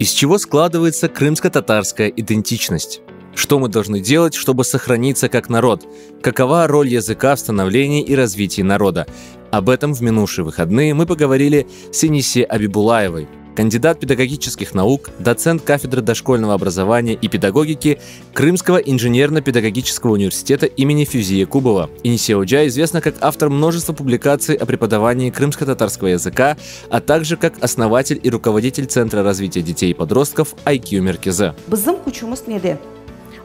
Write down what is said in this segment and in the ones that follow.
Из чего складывается крымско-татарская идентичность? Что мы должны делать, чтобы сохраниться как народ? Какова роль языка в становлении и развитии народа? Об этом в минувшие выходные мы поговорили с Энисе Абибулаевой, кандидат педагогических наук, доцент кафедры дошкольного образования и педагогики Крымского инженерно-педагогического университета имени Фюзия Кубова. Энисе Оджа известна как автор множества публикаций о преподавании крымско-татарского языка, а также как основатель и руководитель Центра развития детей и подростков IQ Меркезе.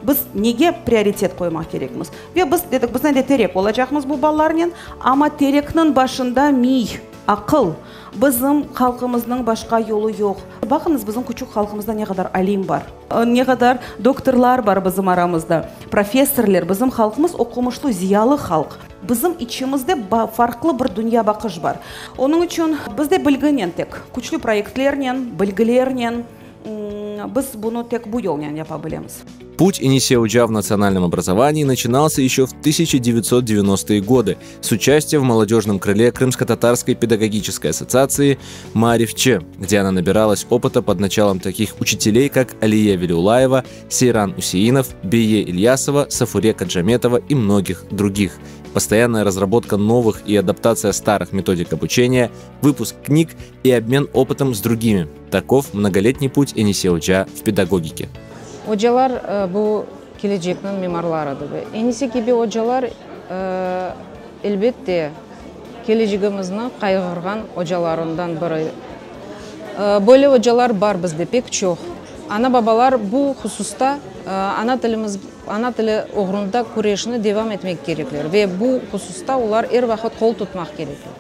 Biz nega prioritet qo'ymoq kerakmiz? Ve biz dedik, biz nega terek olacakmiz bu ballarning, ama terekning başında miy, akıl. Bizim halkımızın başka yolu yok. Bakınız bizim küçük halkımızda ne kadar alim var. Ne kadar doktorlar var bizim aramızda. Profesörler, bizim halkımız okumuşlu, ziyalı halk. Bizim içimizde farklı bir dünya bakış var. Onun için bizde bilginen tek, küçük proyektlerle, bilgilerle biz bunu tek bu yoldan yapabiliriz. Путь Энисе Оджа в национальном образовании начинался еще в 1990-е годы с участия в молодежном крыле Крымско-татарской педагогической ассоциации «Маарифче», где она набиралась опыта под началом таких учителей, как Алия Велиулаева, Сейран Усеинов, Бие Ильясова, Сафуре Каджаметова и многих других. Постоянная разработка новых и адаптация старых методик обучения, выпуск книг и обмен опытом с другими. Таков многолетний путь Энисе Оджа в педагогике. Hocalar bu geleceknin mimarlarıdır. Enisi gibi hocalar elbette geleceğimizni kaygırgan hocalarından biri. Böyle hocalar var bizde pek çok. Ana babalar bu hususta ana tili uğrunda kureyişini devam etmek gerekler ve bu hususta onlar her vakit kol tutmak gerekler.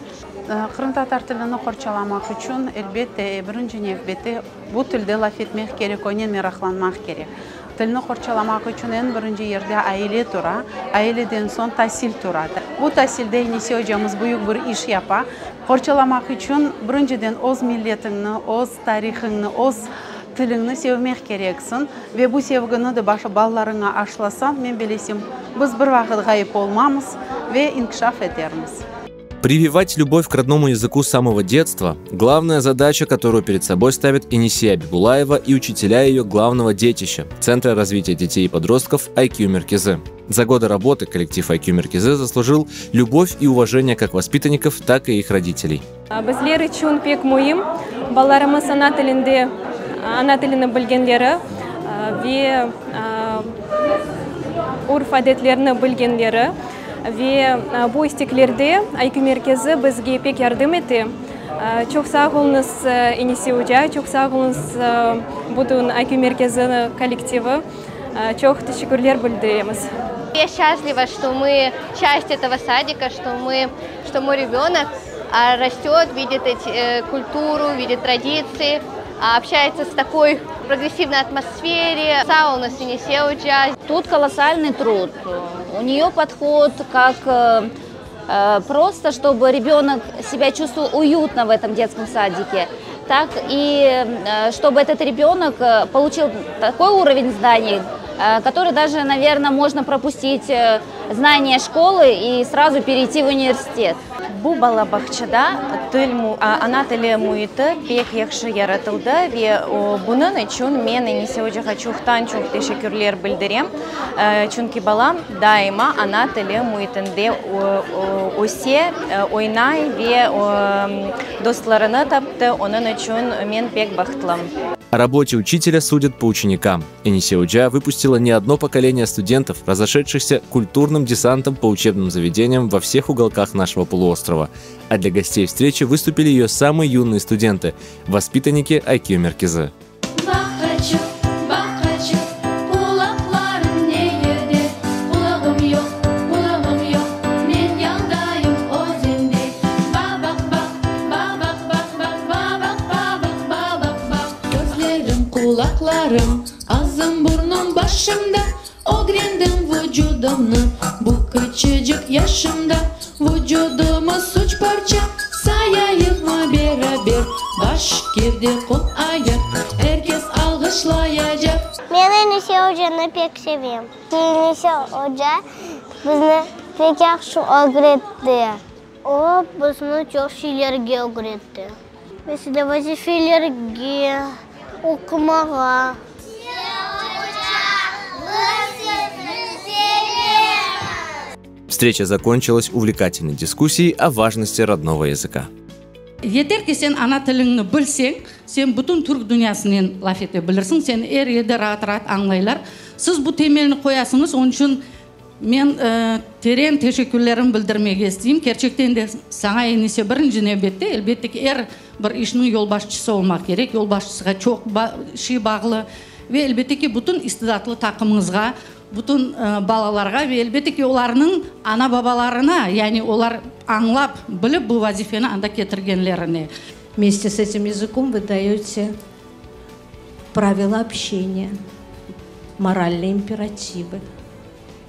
Kırım Tatar tilini korçalamak için elbette birinci növbette bu tilde laf etmek gerek, ona meraklanmak gerek. Tilini korçalamak için en birinci yerde aile tura, aileden son tahsil turadır. Bu tahsilde Eniсе hocamız büyük bir iş yapar. Korçalamak için birinciden öz milletini, öz tarihini, öz tilini sevmek gereksin ve bu sevgini de başka ballarına aşlasan, ben bilesem biz bir vakit gayip olmamız ve inkişaf ederiz. Прививать любовь к родному языку с самого детства – главная задача, которую перед собой ставит Энисе Абибулаева и учителя ее главного детища – Центра развития детей и подростков IQ Меркезе. За годы работы коллектив IQ Меркезе заслужил любовь и уважение как воспитанников, так и их родителей. Bizler için pek mühim, ballarımız ana tilini bilgenleri ve urf adetlerini bilgenleri. Ve bu isteklerde IQ Merkezi bizge pek yardım etti. Çok sağ olunuz Энисе Оджа, çok sağ olunuz bütün IQ Merkezi коллективы. Çok teşekkürler bildiremiz. Я счастлива, что мы часть этого садика, что мой ребенок растет, видит культуру, видит традиции, общается с такой прогрессивной атмосфере. Сауна с Энисе Оджа. Тут колоссальный труд. У нее подход как просто, чтобы ребенок себя чувствовал уютно в этом детском садике, так и чтобы этот ребенок получил такой уровень знаний, который даже, наверное, можно пропустить знания школы и сразу перейти в университет. Bu balabakçada ana tili muhiti pek yaxshi yaratildi ve bunun için men Энисе Оджаga çok teşekkürler bildirem. Çünkü balam daima ana tili muhitinde o'sya, o'ynay ve dostlarını taptı. Onun için men pek baxtlım. О работе учителя судят по ученикам. Энисе Оджа выпустила не одно поколение студентов, разошедшихся культурным десантом по учебным заведениям во всех уголках нашего полуострова. А для гостей встречи выступили ее самые юные студенты – воспитанники IQ Меркезе. Kulaklarım, ağzım burnum başımda, öğrendim vücudumnu bu küçücük yaşımda. Vücudumuz üç parça, sayayım mı beraber, baş, gövde, kol, ayak, herkes alkışlayacak. Ben Энисе Оджаны pek seviyorum. Энисе Оджа bizni pek yaxshi öğretti. O bizni çok şeylerge öğretti. Mesela vazifelerge, Оқымаға. Встреча закончилась увлекательной дискуссией о важности родного языка. Егер ки сен ана тіліңді білсең, сен бүтін түрк дүниясынан лаф ете білірсің, сен еді рат аңлайлар. Сіз бұл темеліні қоясыңыз, onun үшін мен терең тешеккүрлерін білдірмеге істеймін. Керчектен де саңа енесе бірінші небетте, әлбетте ки бір ішінің yolbaşçısı olmak керек, yolbaşçısыға çok ши бағылы, ve әлбетте ки бүтін истидатлы тақымыңызға, bütün balalarga ve elbette ki onların ana babalarına, yani onlar anlap, bilip bu vazifeni anda getirgenlerini. Вместе с этим языком вы даете правила общения, моральные императивы,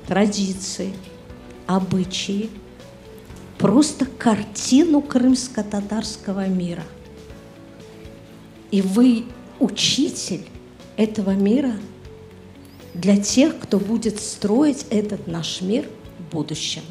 традиции, обычаи, просто картину крымско-татарского мира. И вы учитель этого мира для тех, кто будет строить этот наш мир в будущем.